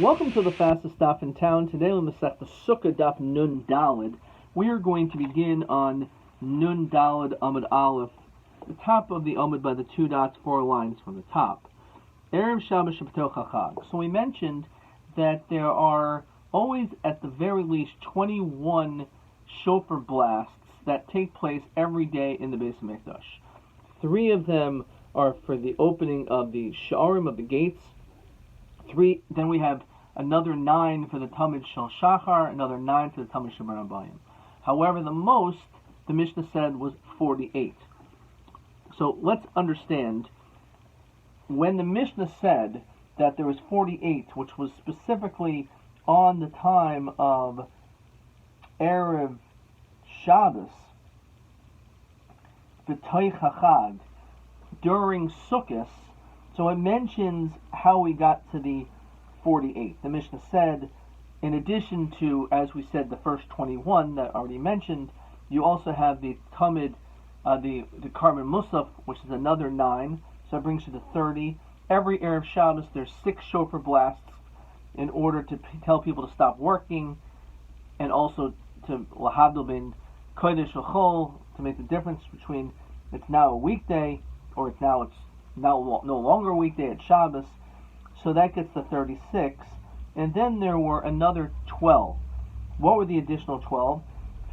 Welcome to the fastest stop in town. Today on the Succah daf Nun Daled, we are going to begin on Nun Daled Amud Aleph, the top of the Amud by the two dots, 4 lines from the top. Erev Shabbos Shabbatot Chag. So we mentioned that there are always, at the very least, 21 shofar blasts that take place every day in the Beis Hamikdash. 3 of them are for the opening of the Sha'arim, of the gates. Then we have another 9 for the Tamid Shel Shachar, another 9 for the Tamid Shel Rabbayim. However, the most, the Mishnah said, was 48. So let's understand, when the Mishnah said that there was 48, which was specifically on the time of Erev Shabbos, B'toich HaChag, during Sukkot, so it mentions how we got to the 48. The Mishnah said, in addition to, as we said, the first 21 that I already mentioned, you also have the Tamid, the Karban Musaf, which is another 9, so it brings you to 30. Every Erev Shabbos, there's 6 shofar blasts in order to tell people to stop working, and also to lahavdil ben kodesh v'chol, to make the difference between it's now a weekday or it's now no longer a weekday at Shabbos. So that gets to 36. And then there were another 12. What were the additional 12?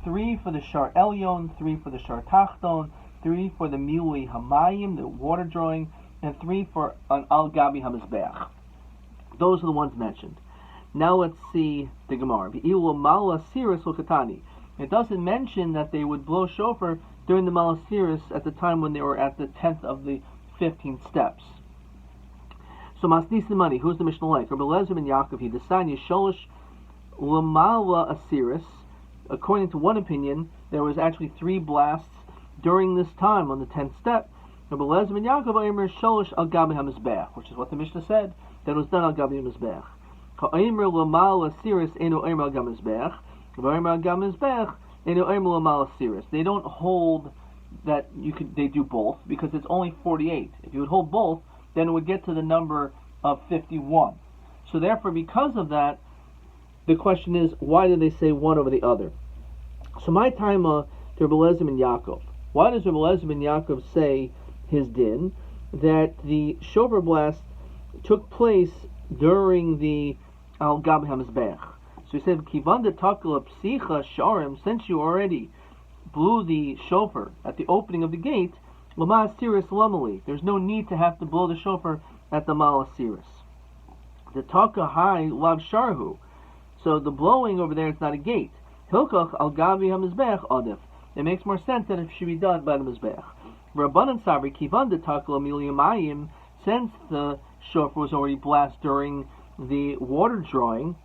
3 for the Shar Elyon, 3 for the Shar Tachton, 3 for the Milui Hamayim, the water drawing, and 3 for an Al Gabi HaMizbeach. Those are the ones mentioned. Now let's see the Gemara. It doesn't mention that they would blow shofar during the Malasiris at the time when they were at the 10th of the 15 steps. So Masnis the money, who's the Mishnah like? Rabbi Lezer and Yaakov, he decided Sholish Lamala Asiris. According to one opinion, there was actually 3 blasts during this time on the 10th step. Rabbi Lezer and Yaakov Aimer Sholish Al Gabi HaMizbeach, which is what the Mishnah said, that was done Al Gabi HaMizbeach. Aimer Lamala Asiris Eno Aimer Al Gabi HaMizbeach, Aimer Al Gabi HaMizbeach Eno Aimer Lamala Asiris. They don't hold that they do both, because it's only 48. If you would hold both, then it would get to the number of 51. So therefore, because of that, the question is, why did they say one over the other? So my time to Rabbi Lezer ben Yaakov. Why does Rabbi Lezer ben Yaakov say his din that the shofar blast took place during the Al Gabi HaMizbeach? So he said, Kivan de takla psicha sharim, since you already blew the shofar at the opening of the gate, Lama Asiris Lamali. There's no need to have to blow the shofar at the Malasiris. The Taka Hai Lav Sharhu. So the blowing over there is not a gate. Hilkach Al Gabi HaMizbeach Adif. It makes more sense that it should be done by the Mizbeach. Rabbanan Sabri Kivan de Takla Miliyamayim, since the shofar was already blast during the water drawing,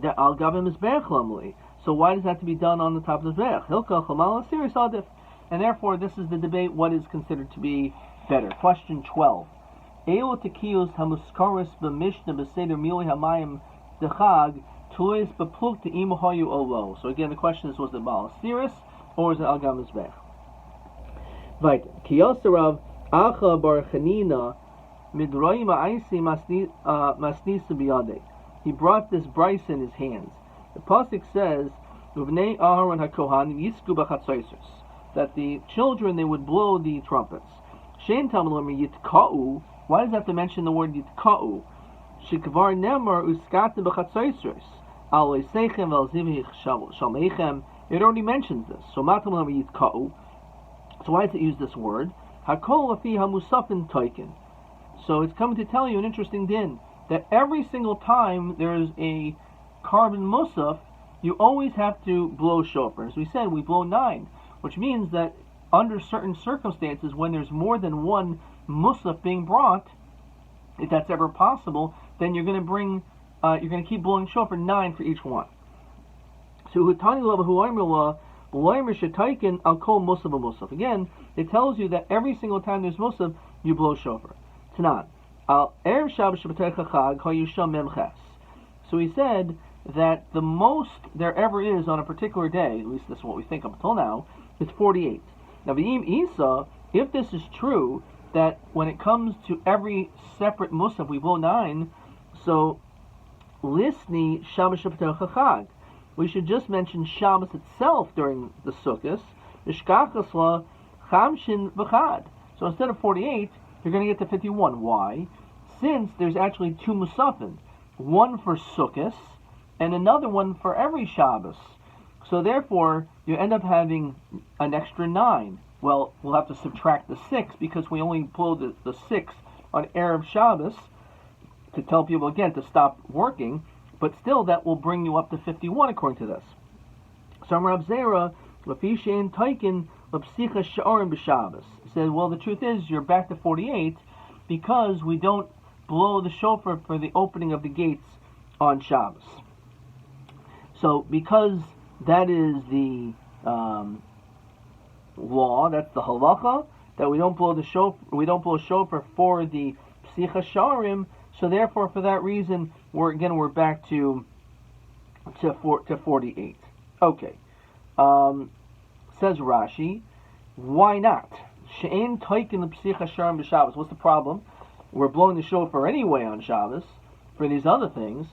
the Al Gabi HaMizbeach Lamali. So why does that have to be done on the top of the Mizbeach? Hilkach Al Malasiris Adif. And therefore, this is the debate, what is considered to be better. Question 12. Elo tekiyos hamuskaris b'mishnah b'seder mili hamayim dechag tulis b'pluk te'im hayu olo. So again, the question is, was it Malasiris or is it Al Gabi HaMizbeach? Right. Kiyosarav acha bar chanina midrayim ha'aisi masnisa biyadei. He brought this brice in his hands. The pasuk says, Uvnei Aharon hakohanim yisku b'chatzaisus, that the children, they would blow the trumpets. Shein Talmud Yitka'u. Why does it have to mention the word Yitka'u? Shekvar Nemar Uskata B'Chatzaisros Alei Seichem Velzivich Shalmeichem. It already mentions this. So Matam Yitka'u. So why does it use this word? Hakol Afi Hamusafin Toikin. So it's coming to tell you an interesting din, that every single time there is a Karban Musaf, you always have to blow shofar. As we said, we blow 9. Which means that under certain circumstances, when there's more than one musaf being brought, if that's ever possible, then you're going to keep blowing shofar 9 for each one. So again, it tells you that every single time there's musaf, you blow shofar. Tanan. So he said that the most there ever is on a particular day, at least this is what we think up until now, is 48. Now, V'im Isa, if this is true, that when it comes to every separate musaf we blow 9, so Lisni Shabbos Shabbatot Chachag. We should just mention Shabbos itself during the Sukkos. Mishkachasla Chamshin V'chad. So instead of 48, you're going to get to 51. Why? Since there's actually two Musafin, one for Sukkos and another one for every Shabbos. So therefore, you end up having an extra 9. Well, we'll have to subtract the 6 because we only blow the 6 on Erev Shabbos to tell people again to stop working, but still that will bring you up to 51 according to this. So Rav Zera, Lafisha and Taikin, Lapsicha Sha'arim B'Shabbos said, well, the truth is you're back to 48 because we don't blow the shofar for the opening of the gates on Shabbos. So because that is the law, that's the halacha, that we don't blow shofar for the Psicha Sha'arim. So therefore, for that reason, we're back to 48. Okay. Says Rashi, why not? She'en taikin the Psicha Sha'arim b'Shabbos. What's the problem? We're blowing the shofar anyway on Shabbos for these other things.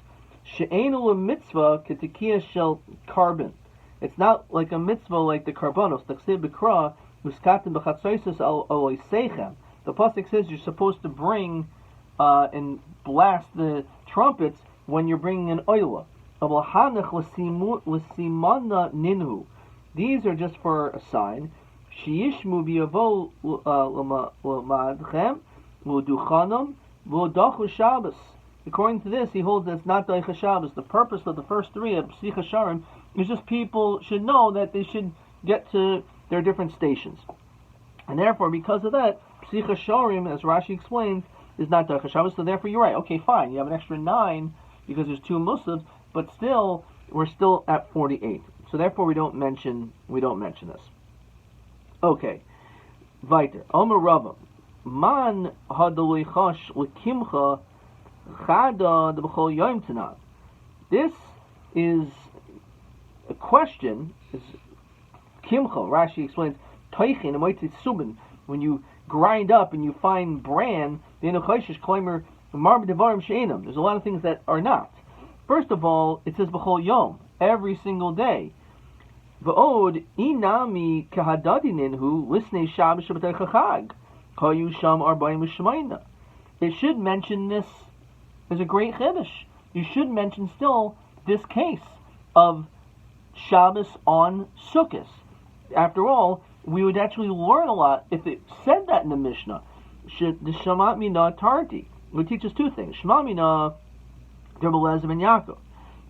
She'en ula mitzvah k'tikiyah shel carbon. It's not like a mitzvah like the karbanos. T'chsev b'kra uskatim b'chatzoisos al oisechem. The pasuk says you're supposed to bring and blast the trumpets when you're bringing an oila. These are just for a sign. Sheyishmu b'yavo l'madchem l'duchanam l'dachu Shabbos. According to this, he holds that it's not Daicha Shabbos. The purpose of the first 3 of Psicha Sha'arim is just people should know that they should get to their different stations. And therefore, because of that, Psicha Sha'arim, as Rashi explains, is not Daicha Shabbos. So therefore, you're right. Okay, fine. You have an extra 9 because there's 2 Musavs, but still, we're still at 48. So therefore, we don't mention this. Okay. Weiter. Omer Rava. Man hadaloi chash lekimcha chada de b'chol yom tana. This is a question. Is kimcha? Rashi explains toichin amoitzit subin. When you grind up and you find bran, there's a lot of things that are not. First of all, it says b'chol yom, every single day. V'od inami kahadadininhu lisnei Shabbos Shabbatai Chachag kayu sham arba'im v'shemaina. It should mention this as a great chiddush. You should mention still this case of Shabbos on Sukkot. After all, we would actually learn a lot if it said that in the Mishnah. The Shema Mina Tarti would teach us 2 things. Shema Mina, Rabbi Eliezer ben Yaakov.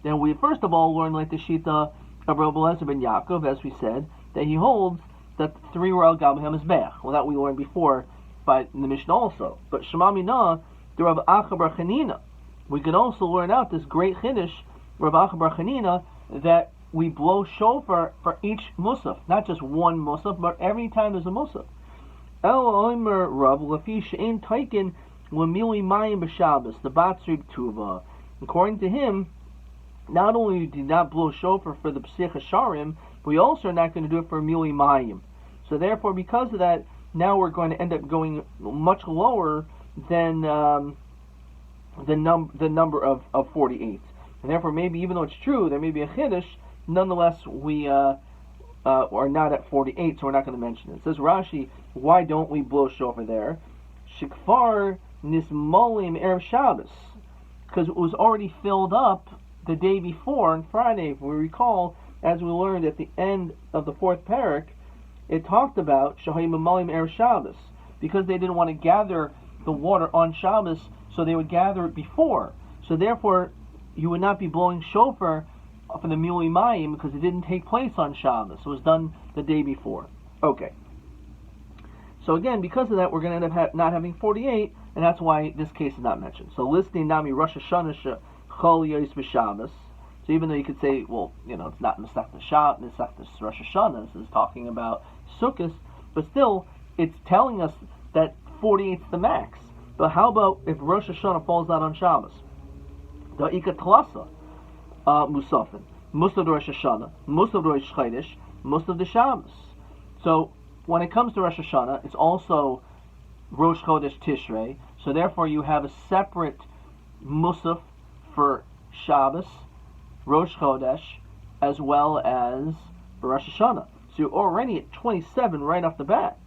Then we first of all learn like the Shita of Rabbi Eliezer ben Yaakov, as we said, that he holds that 3 were al Gabei HaMizbeach. Well, that we learned before by the Mishnah also. But Shema Mina, the Rabbi Acha bar Chanina. We could also learn out this great chiddush, Rabbi Acha bar Chanina, that we blow shofar for each musaf, not just one musaf, but every time there's a musaf. El Omer Rav Lafi She'en Taikin Lemili Mayim B'Shabbos, the Batzrib Tuva. According to him, not only do not blow shofar for the Psicha Sha'arim, we also are not going to do it for Mili Mayim. So therefore, because of that, now we're going to end up going much lower than the number of 48. And therefore, maybe even though it's true, there may be a chiddush, nonetheless, we are not at 48, so we're not going to mention it. It says Rashi, why don't we blow shofar there? Shikfar nismolim erev Shabbos, because it was already filled up the day before, on Friday, if we recall, as we learned at the end of the 4th parak, it talked about shahayim malim erev Shabbos, because they didn't want to gather the water on Shabbos, so they would gather it before. So therefore, you would not be blowing shofar for the Mili Mayim because it didn't take place on Shabbos. It was done the day before. Okay. So again, because of that, we're going to end up not having 48, and that's why this case is not mentioned. So listing Nami Rosh Hashanah Chol Yos B'Shabbos. So even though you could say, well, it's not Masechta Shabbos, Masechta Rosh Hashanah, this is talking about Sukkot, but still, it's telling us that 48 is the max. But how about if Rosh Hashanah falls out on Shabbos? The Ika Tlasa Musafin, most of the Rosh Hashanah, most of the Rosh Chodesh, most of the Shabbos. So when it comes to Rosh Hashanah, it's also Rosh Chodesh Tishrei. So therefore, you have a separate Musaf for Shabbos, Rosh Chodesh, as well as Rosh Hashanah. So you're already at 27 right off the bat.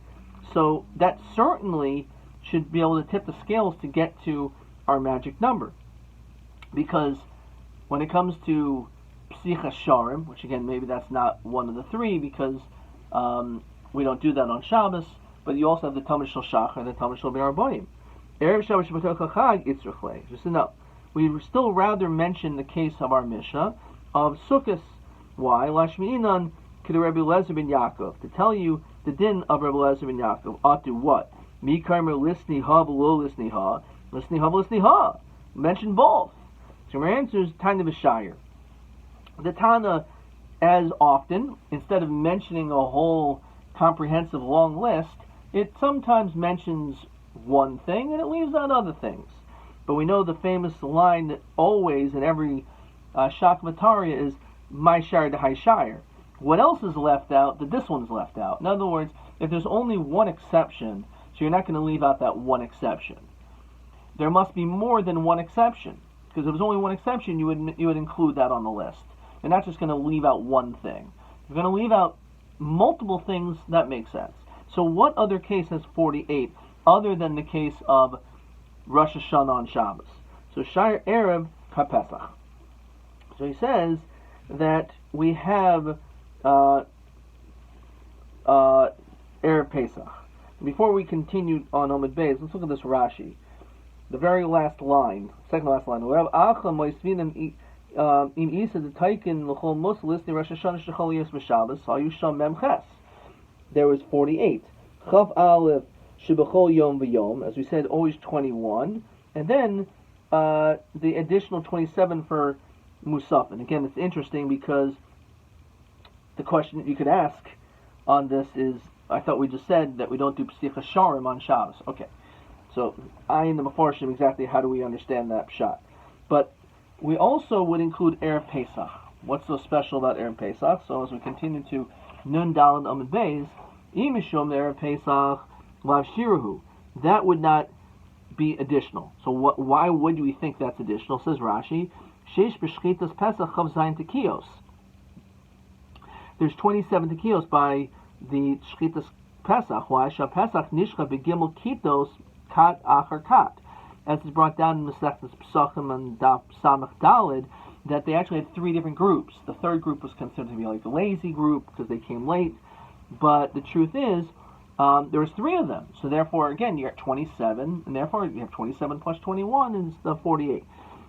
So that certainly should be able to tip the scales to get to our magic number. Because when it comes to Psicha Sharim, which again, maybe that's not one of the three because we don't do that on Shabbos, but you also have the Talmud Shel Shachar and the Talmud Shel Be'arboim. Erev Shabbos Shabbatot Chag Yitzrachlei. Just enough. We would still rather mention the case of our Mishnah of Sukkot. Why? Lashmi'inan K'd Rabbi Eliezer ben Yaakov. To tell you the din of Rabbi Eliezer ben Yaakov ought to what? Mi Karmer Lisni Ha V'lo Lisni Ha. Lisni Ha V'lisni Ha. Mention both. So my answer is Tana B'Shayir. The Tana, as often, instead of mentioning a whole comprehensive long list, it sometimes mentions one thing and it leaves out other things. But we know the famous line that always in every Shakmataria is my shire to high shire. What else is left out that this one's left out? In other words, if there's only one exception, so you're not going to leave out that one exception. There must be more than one exception. Because if there's only one exception, you would include that on the list. You're not just going to leave out one thing. You're going to leave out multiple things. That makes sense. So what other case has 48 other than the case of Rosh Hashanah on Shabbos? So Shire Erev HaPesach. So he says that we have Erev Pesach. Before we continue on Omid Beis, let's look at this Rashi. The very last line, second last line. There was 48. Chav Aleph Shebechol Yom V'Yom, as we said, always 21, and then the additional 27 for Musaf. And again, it's interesting because the question that you could ask on this is, I thought we just said that we don't do Psicha Sharim on Shabbos. Okay. So, I in the Mefarshim, exactly how do we understand that pshat? But we also would include Erev Pesach. What's so special about Erev Pesach? So, as we continue to Nun Daled Amud Beis, Imishum Erev Pesach Lav Shiruhu. That would not be additional. So, why would we think that's additional? Says Rashi, Sheish B'Shchitas Pesach Chav Zayin Tekiyos. There's 27 Tekiyos by the Shchitas Pesach. Why? Shah Pesach Nishcha B'Gimel Kitos Kat Achar Kat, as is brought down in Masechtas Pesachim and Daf Samach Dalid, that they actually had three different groups. The third group was considered to be like the lazy group because they came late, but the truth is there was three of them. So therefore, again, you're at 27, and therefore you have 27 plus 21 is the 48.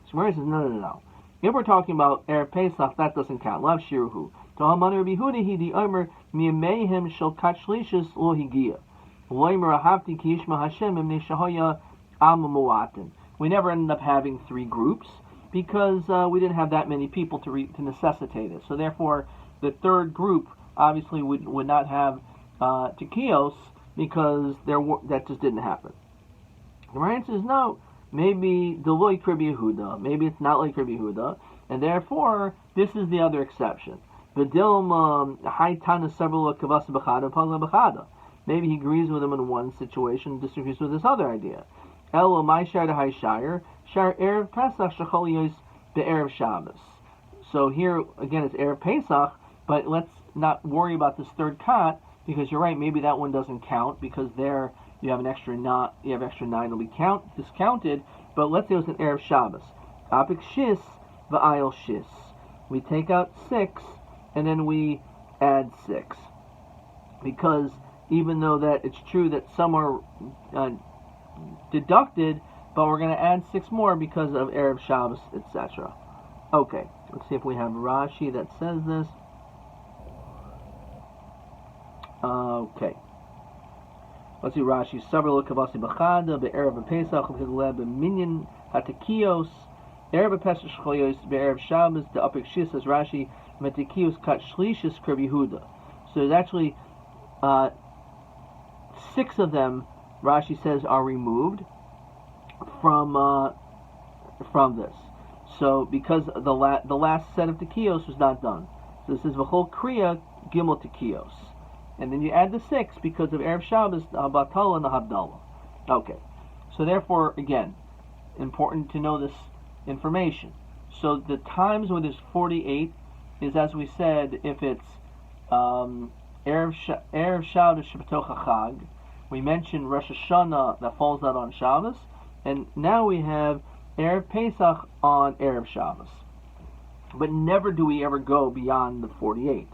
So Mary says, no. If we're talking about Erev Pesach, that doesn't count. Lav Shiruhu. Ta'aman Rabbi Huda hi di Omer mi'ameihem shel kat shlishis lo higia. We never ended up having three groups because we didn't have that many people to necessitate it. So therefore, the third group obviously would not have tekios because that just didn't happen. The answer is no. Maybe Deloy Rabbi Yehuda. Maybe it's not like Rabbi Yehuda, and therefore this is the other exception. Maybe he agrees with him in one situation, disagrees with this other idea. Elo my shire to high shire erev Pesach shechol yos be'erev Shabbos. So here again it's erev Pesach, but let's not worry about this third kat because you're right. Maybe that one doesn't count because there you have an extra nine. You have extra 9 will be discounted. But let's say it was an erev Shabbos. Apik shis va'ayil shis. We take out 6 and then we add 6 because even though that it's true that some are deducted, but we're going to add 6 more because of Erev Shabbos, etc. Okay, let's see if we have Rashi that says this. Okay. Let's see Rashi. Sabar Kavasi Bachada, Be'erev Pesach, Be'minyan Hatekios, Erev Pesach Shchoyos, Be'erev Shabbos, the Apik Shis, says Rashi, Metekios Kat Shlishis Kreb Yehuda. So there's actually 6 of them, Rashi says, are removed from this. So because the last set of tekios was not done. So this is V'chol Kriya Gimel tekios. And then you add the 6 because of Erev Shabbos, the Habatala and the Havdalah. Okay. So therefore, again, important to know this information. So the times where there's 48 is, as we said, if it's Erev Shabbos Shabbatoch Chag. We mentioned Rosh Hashanah that falls out on Shabbos, and now we have Erev Pesach on Erev Shabbos. But never do we ever go beyond the 48.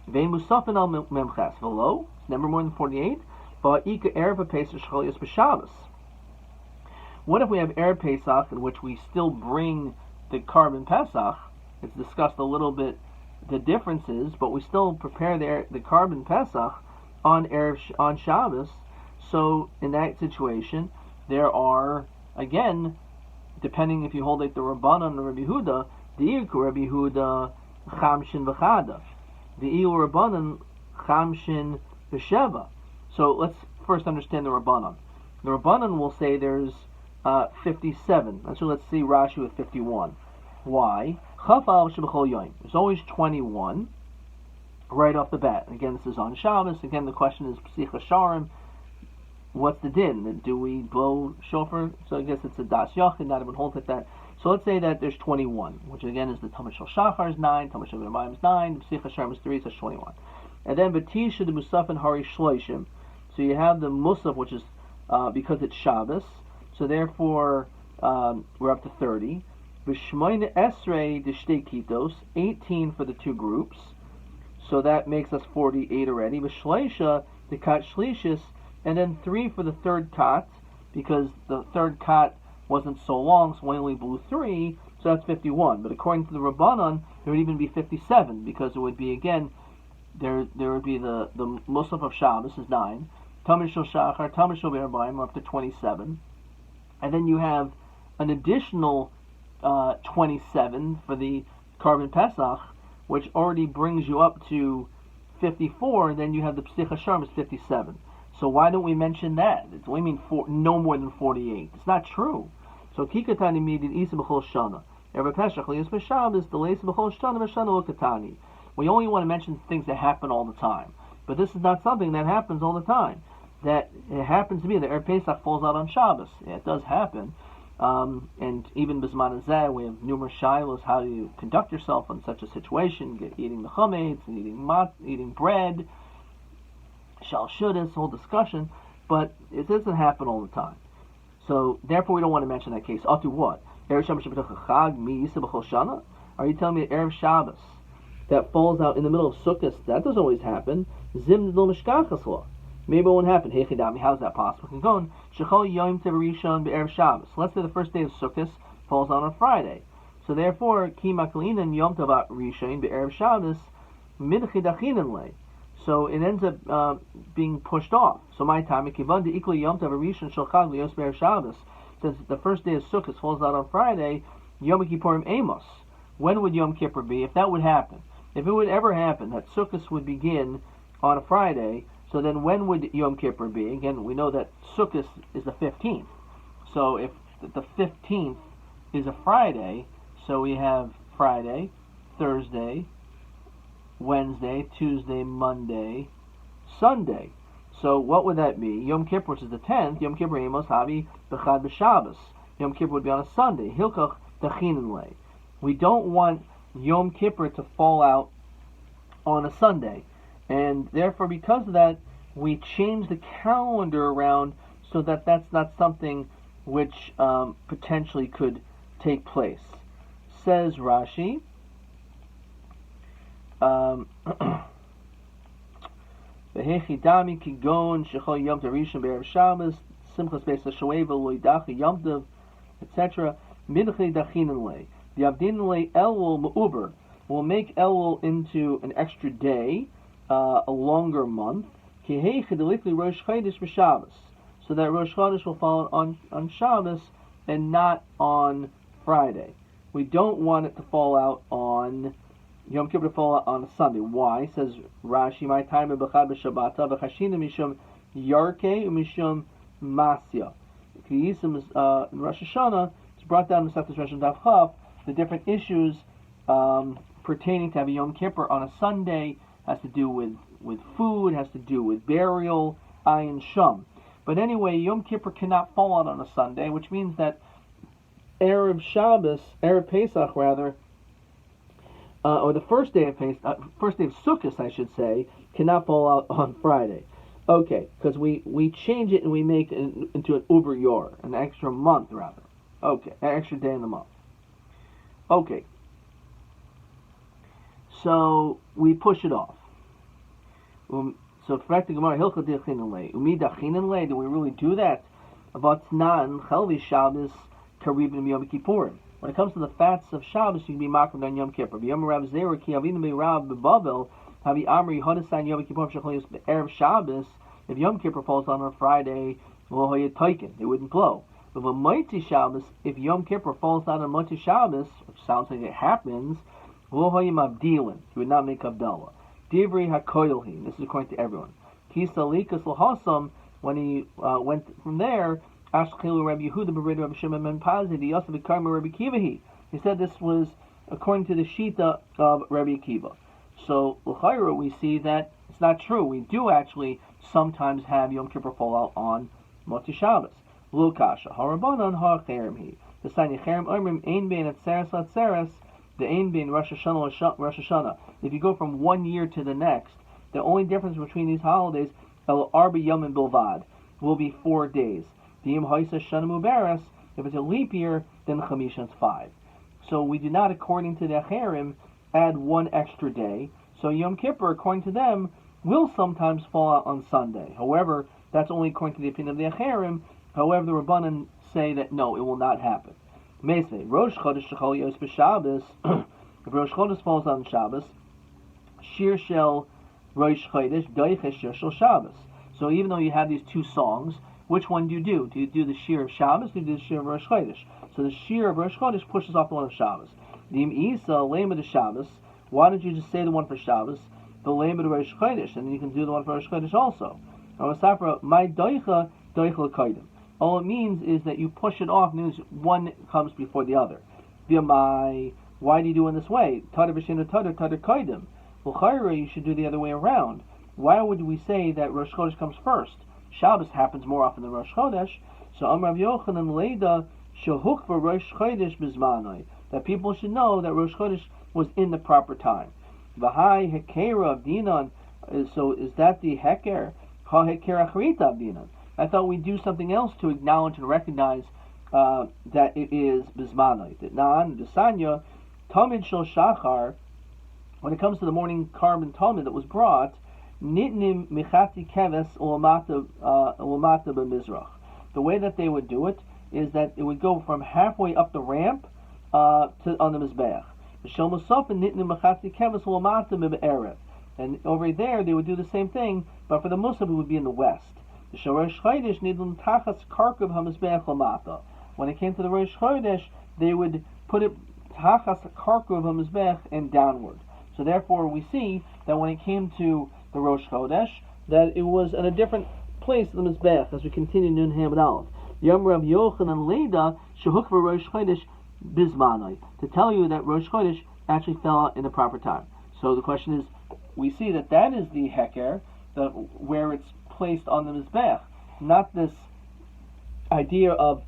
Vein Musafin al Memchas Velo, never more than 48. Va'ika Erev Pesach Shcholios B'Shabbos. What if we have Erev Pesach in which we still bring the Carbon Pesach? It's discussed a little bit the differences, but we still prepare the Carbon Pesach on Shabbos. So in that situation, there are, again, depending if you hold like the Rabbanan or Rabbi Huda, the Iku Rabbi Huda Chamshin V'Chada, the Ilu Rabbanan Chamshin V'Sheva. So let's first understand the Rabbanan. The Rabbanan will say there's 57. So let's see Rashi with 51. Why? There's always 21 right off the bat. Again, this is on Shabbos. Again, the question is Psicha Sharim. What's the din? Do we blow shofar? So I guess it's a das yachid, not even hold at that. So let's say that there's 21, which again is the Talmud Shel Shachar is 9, Talmud Shel Yermayim is 9, Psicha Sharim is 3, so it's 21. And then Batisha the Musaf and Hari Shloishim. So you have the Musaf, which is because it's Shabbos. So therefore we're up to 30. B'shmoine esrei d'shtei kitos, 18 for the two groups. So that makes us 48 already. B'shleisha the kat shlishis, and then 3 for the third kat, because the third kat wasn't so long, so we only blew 3, so that's 51. But according to the Rabbanan, there would even be 57, because it would be, again, there would be the Musaf of Shabbos is 9, Talmud Shel Shachar, Talmud Shel Yermayim are up to 27, and then you have an additional 27 for the Carbon Pesach, which already brings you up to 54, and then you have the Psicha Sharim is 57. So why don't we mention that? It's only mean no more than 48. It's not true. So Kikatani midid Isa B'chol Shana. Erev Pesach Liyos B'Shabbos Delayis B'chol Shana V'Shana Lokatani. We only want to mention things that happen all the time. But this is not something that happens all the time. That it happens to be that Erev Pesach falls out on Shabbos. Yeah, it does happen. And even B'zman Hazeh, we have numerous shilos how do you conduct yourself in such a situation, eating the chametz and eating bread, shal shudas, whole discussion, but it doesn't happen all the time. So therefore we don't want to mention that case. Atu what? Erev Shabbos Shabbat Chag Mi Yisa B'chol Shana? Are you telling me Erev Shabbos that falls out in the middle of Sukkot? That doesn't always happen. Zim Lo Mishkachas Lo. Maybe it won't happen. Hechidami, how's that possible? Shechol Yom Tev Rishon Be'erev Shabbos. Let's say the first day of Sukkot falls out on Friday. So therefore, Ki Maklinen Yom Tev Rishon Be'erev Shabbos Midchidachinen Le. So it ends up being pushed off. So my time, Kivan De Ikli Yom Tev Rishon Shel Chag Lios Be'erev Shabbos. Since the first day of Sukkot falls out on Friday, Yom Kippurim Amos. When would Yom Kippur be? If that would happen, if it would ever happen that Sukkot would begin on a Friday, so then when would Yom Kippur be? Again, we know that Sukkot is the 15th. So if the 15th is a Friday, so we have Friday, Thursday, Wednesday, Tuesday, Monday, Sunday. So what would that be? Yom Kippur, which is the 10th, Yom Kippur Amos Havi B'chad B'Shabbos. Yom Kippur would be on a Sunday. Hilkach Dachinen Le. We don't want Yom Kippur to fall out on a Sunday. And therefore, because of that, we change the calendar around so that that's not something which potentially could take place. Says Rashi, V'hechidami kigon shechol yom terishon be'erev Shabbos simchas beis hashoeva loidachi yom tov, etc. Midchei dachinen le. The Avdin le Elul Ma'uber will make Elul into an extra day, a longer month. Rosh Chodesh b'Shabbos, so that Rosh Chodesh will fall on Shabbos and not on Friday. We don't want it to fall out on Yom Kippur to fall out on a Sunday. Why? Says Rashi, my time in B'chad b'Shabbata v'chashina mishum yarke mishum masya. In Rosh Hashanah, it's brought down in the Masechtas Rosh Daf Chav the different issues pertaining to have a Yom Kippur on a Sunday. Has to do with food, has to do with burial, ayin shum. But anyway, Yom Kippur cannot fall out on a Sunday, which means that Erev Shabbos, Erev Pesach rather, or the first day of Sukkot, I should say, cannot fall out on Friday. Okay, because we change it and we make it into an Uber Yor, an extra month rather. Okay, an extra day in the month. Okay, so we push it off. So fragt the Gemara, Hilchot Dichin Lei, Umidachin Lei. Do we really do that? Vatnan Chelvi Shabbos Karibim Yom Kippurim. When it comes to the fats of Shabbos, you can be makrim on Yom Kippur. Yom Rav Zera Ki Avinu Meirav Bebavel Havi Amri Hodesan Yom Kippur Shecholius Erev Shabbos. If Yom Kippur falls on a Friday, it wouldn't blow. But when Motzei Shabbos, if Yom Kippur falls out on Motzei Shabbos, which sounds like it happens, he would not make Havdalah. Divrei HaKoyelhi, this is according to everyone. Kisa Likas L'Hasam, when he went from there, Ashkelu Rabbi Yehuda Berid Rabbi Shimon Ben Pazi, the Yosef Karma Rabbi Kivahi. He said this was according to the Shita of Rabbi Akiva. So, l'chayra, we see that it's not true. We do actually sometimes have Yom Kippur fall out on Motzei Shabbos. Lo kasha. Harabanan ha'cherem hi. The sign Yecherem Omrim ein bein atzeres latzeres, the ein bein Rosh Hashanah Rosh Hashanah. If you go from one year to the next, the only difference between these holidays, el arba yomim bilvad, will be 4 days. If it's a leap year, then Chamisha is 5. So we do not, according to the Acherim, add 1 extra day. So Yom Kippur, according to them, will sometimes fall out on Sunday. However, that's only according to the opinion of the Acherim. However, the Rabbanan say that no, it will not happen. Meisvei, Rosh Chodesh Shechol Yos B'Shabbos, if Rosh Chodesh falls on Shabbos, Shir Shel Rosh Chodesh, Doiches Shir Shel Shabbos. So even though you have these 2 songs, which one do you do? Do you do the Shir of Shabbos or do you do the Shir of Rosh Chodesh? So the Shir of Rosh Chodesh pushes off the one of Shabbos. The Isa, Lema de Shabbos, why don't you just say the one for Shabbos, the Lema de Rosh Chodesh, and then you can do the one for Rosh Chodesh also. My Doicha, Doicha Kaidim. All it means is that you push it off, means one comes before the other. Why do you do it in this way? Tada B'Shina Tada, Tada Kaidim. Well, Chayra, you should do the other way around. Why would we say that Rosh Chodesh comes first? Shabbos happens more often than Rosh Chodesh, so Amar Rav Yochanan Leida Shehuk for Rosh Chodesh Bizmanai, that people should know that Rosh Chodesh was in the proper time. V'hai Hekera of Dinan, so is that the Heker? Ha Hekera Charita of Dinan. I thought we'd do something else to acknowledge and recognize that it is Bizmanai. That Nan, Desanya, Tamid Shel Shachar, when it comes to the morning carbon Tamid that was brought, Nitnim Michati Keves Ulamata B'Mizrach. The way that they would do it is that it would go from halfway up the ramp on the Mizbeach. Nitnim Michati Keves Ulamata B'Erev. And over there they would do the same thing, but for the Musaf it would be in the west. The Rosh Chodesh Nidlim Tachas Karkav HaMizbeach Lamata. When it came to the Rosh Chodesh, they would put it Tachas Karkav HaMizbeach and downward. So therefore we see that when it came to the Rosh Chodesh, that it was at a different place than the Mizbeach, as we continue in Hamid Aleph. Yom Rav Yochanan Leida Shehuk for Rosh Chodesh Bizmanai, to tell you that Rosh Chodesh actually fell out in the proper time. So the question is, we see that is the Heker, where it's placed on the Mizbeach, not this idea of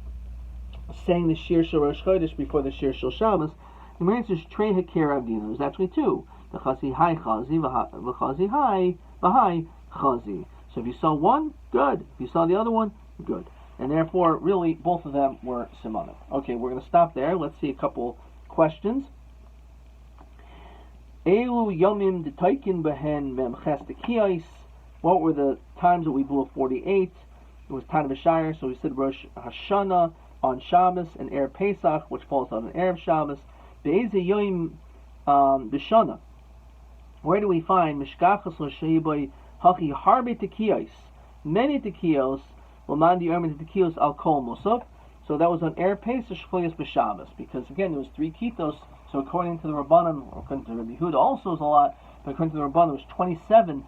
saying the Shir Shel Rosh Chodesh before the Shir Shel Shabbos. The answer is Trei Heker Avdina. There's actually 2. The Chazi Hai Chazi, the Chazi Hai, the Hai Chazi. So if you saw one, good. If you saw the other one, good. And therefore, really, both of them were Simanim. Okay, we're going to stop there. Let's see a couple questions. Elu Yomim Detaikin Behen Mem Chestekiyais. What were the times that we blew 48? It was time of Shire, so we said Rosh Hashanah on Shabbos and Erev Pesach, which falls on Erev Shabbos. Be'eze Yom B'Shana. Where do we find Mishkachas L'Sheiboy Hachi Harbe Tekiyos? Many Tekiyos, Lamandi Ermin Tekiyos Al Kol Musaf. So that was on Erev Pesach Shchoyos B'Shabbos, because again there was 3 Kitos. So according to the Rabbanan, or according to Rabbi Yehuda, also is a lot, but according to the Rabbanan, it was 27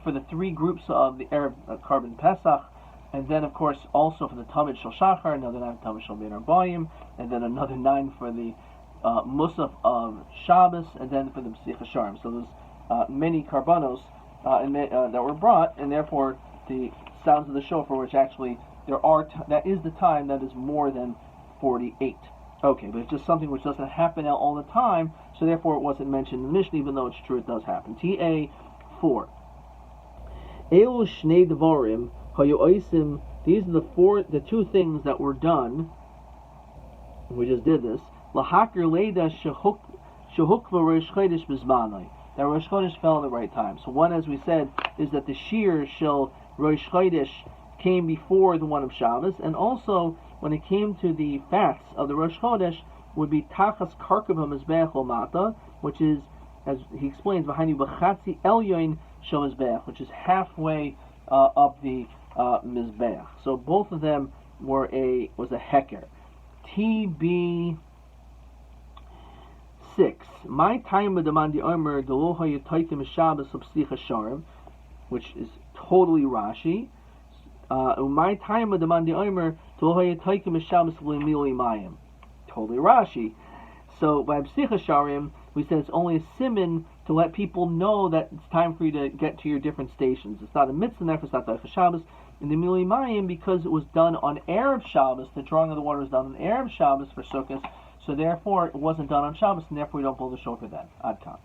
for the 3 groups of the Erev Carbon Pesach, and then of course also for the Tamid Shel Shachar, another 9 for Tamid Shel Bein Arbayim, and then another 9 for the Musaf of Shabbos, and then for the Psich HaSharim. So there's many Karbanos that were brought, and therefore the sounds of the shofar, which actually that is the time that is more than 48. Okay, but it's just something which doesn't happen all the time, so therefore it wasn't mentioned in the Mishnah, even though it's true it does happen. TA 4. Elu shnei devarim hayu oisim. These are the two things that were done. We just did this. Lahakir leida shehukva Rosh Chodesh bizmanai. That Rosh Chodesh fell at the right time. So one, as we said, is that the shear shel Rosh Chodesh came before the one of Shabbos, and also when it came to the fats of the Rosh Chodesh would be tachas karkav hamizbeach omata, which is, as he explains, v'hainu b'chatzi elyoin shel mizbeach, which is halfway up the mizbeach. So both of them was a heker. TB 6. My time with the mandi omer deloha yitaitim Shabbos subsicha sharim, which is totally Rashi. My time with the mandi omer deloha yitaitim Shabbos l'mili mayim, totally Rashi. So by psicha sharim, we said it's only a siman to let people know that it's time for you to get to your different stations. It's not a mitzvah, therefore it's not Daicha Shabbos. In the Mili Mayim, because it was done on Erev Shabbos, the drawing of the water was done on Erev Shabbos for Sukkot, so therefore it wasn't done on Shabbos, and therefore we don't blow the shofar then. Ad kan.